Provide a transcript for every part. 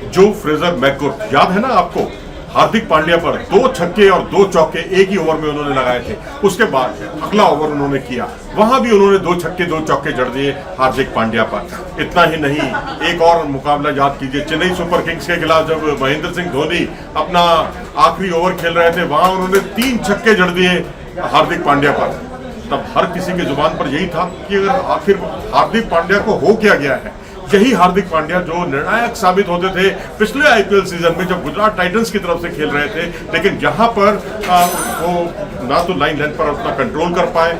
जो Fraser McGurk, याद है ना आपको, हार्दिक पांड्या पर 2 छक्के और 2 चौके एक ही ओवर में उन्होंने लगाए थे। उसके बाद अगला ओवर उन्होंने किया, वहां भी उन्होंने 2 छक्के 2 चौके जड़ दिए हार्दिक पांड्या पर। इतना ही नहीं, एक और मुकाबला याद कीजिए, चेन्नई सुपर किंग्स के खिलाफ जब महेंद्र सिंह धोनी अपना आखिरी ओवर खेल रहे थे, वहां उन्होंने 3 छक्के जड़ दिए हार्दिक पांड्या पर। तब हर किसी की जुबान पर यही था कि अगर आखिर हार्दिक पांड्या को हो क्या गया है। यही हार्दिक पांड्या जो निर्णायक साबित होते थे पिछले आईपीएल सीजन में जब गुजरात टाइटंस की तरफ से खेल रहे थे, लेकिन यहाँ पर वो ना तो लाइन लेंथ पर उतना कंट्रोल कर पाए,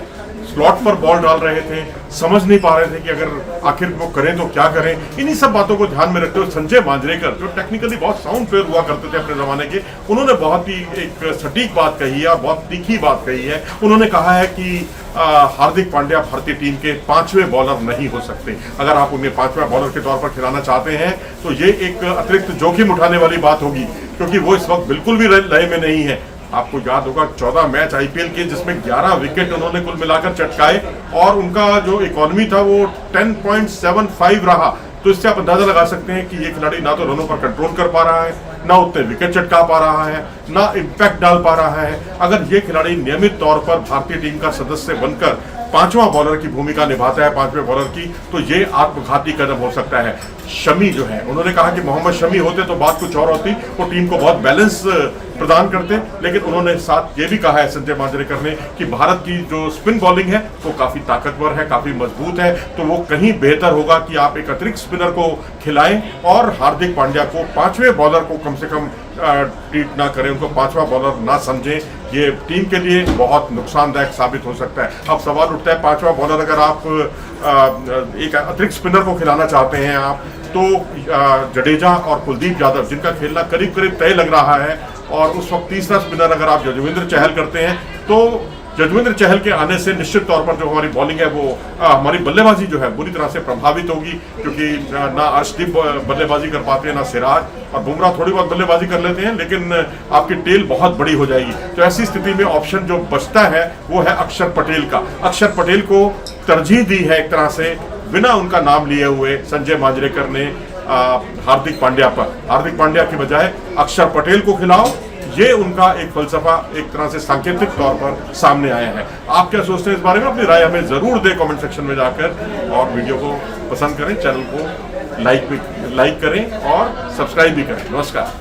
स्लॉट पर बॉल डाल रहे थे, समझ नहीं पा रहे थे कि अगर आखिर वो करें तो क्या करें। इन्हीं सब बातों को ध्यान में रखते हुए संजय मांजरेकर, जो टेक्निकली बहुत साउंड प्लेयर हुआ करते थे अपने जमाने के, उन्होंने बहुत ही एक सटीक बात कही है, बहुत तीखी बात कही है। उन्होंने कहा है कि हार्दिक पांड्या भारतीय टीम के 5वें बॉलर नहीं हो सकते। अगर आप उन्हें 5वें बॉलर के तौर पर खिलाना चाहते हैं तो ये एक अतिरिक्त जोखिम उठाने वाली बात होगी, क्योंकि वो इस वक्त बिल्कुल भी लय में नहीं है। आपको याद होगा 14 मैच आईपीएल के जिसमें 11 विकेट उन्होंने कुल मिलाकर चटकाए और उनका जो इकोनॉमी था वो 10.75 रहा। तो इससे आप अंदाजा लगा सकते हैं कि ये खिलाड़ी ना तो रनों पर कंट्रोल कर पा रहा है, ना उतने विकेट चटका पा रहा है, ना इम्पैक्ट डाल पा रहा है। अगर ये खिलाड़ी नियमित तौर पर भारतीय टीम का सदस्य बनकर 5वां बॉलर की भूमिका निभाता है, 5वें बॉलर की, तो ये आत्मघाती कदम हो सकता है। शमी जो है, उन्होंने कहा कि मोहम्मद शमी होते तो बात कुछ और होती, वो टीम को बहुत बैलेंस प्रदान करते, लेकिन उन्होंने साथ ये भी कहा है संजय मांजरेकर ने कि भारत की जो स्पिन बॉलिंग है वो काफी ताकतवर है, काफी मजबूत है, तो वो कहीं बेहतर होगा कि आप एक अतिरिक्त स्पिनर को खिलाएं और हार्दिक पांड्या को 5वें बॉलर को कम से कम ट्रीट ना करें, उनको 5वां बॉलर ना समझें। ये टीम के लिए बहुत नुकसानदायक साबित हो सकता है। अब सवाल उठता है 5वां बॉलर अगर आप एक अतिरिक्त स्पिनर को खिलाना चाहते हैं आप, तो जडेजा और कुलदीप यादव जिनका खेलना करीब करीब तय लग रहा है, और उस वक्त तीसरा स्पिनर अगर आप जजविंद्र चहल करते हैं, तो जजविंद्र चहल के आने से निश्चित तौर पर जो हमारी बॉलिंग है वो हमारी बल्लेबाजी जो है बुरी तरह से प्रभावित होगी, क्योंकि ना अर्शदीप बल्लेबाजी कर पाते हैं, ना सिराज, और बुमराह थोड़ी बहुत बल्लेबाजी कर लेते हैं, लेकिन आपकी टेल बहुत बड़ी हो जाएगी। तो ऐसी स्थिति में ऑप्शन जो बचता है वो है अक्षर पटेल का। अक्षर पटेल को तरजीह दी है एक तरह से, बिना उनका नाम लिए हुए संजय मांजरेकर ने हार्दिक पांड्या पर। हार्दिक पांड्या की बजाय अक्षर पटेल को खिलाओ, ये उनका एक फलसफा एक तरह से सांकेतिक तौर पर सामने आया है। आप क्या सोचते हैं इस बारे में? अपनी राय हमें जरूर दें कमेंट सेक्शन में जाकर, और वीडियो को पसंद करें, चैनल को लाइक करें और सब्सक्राइब भी करें। नमस्कार।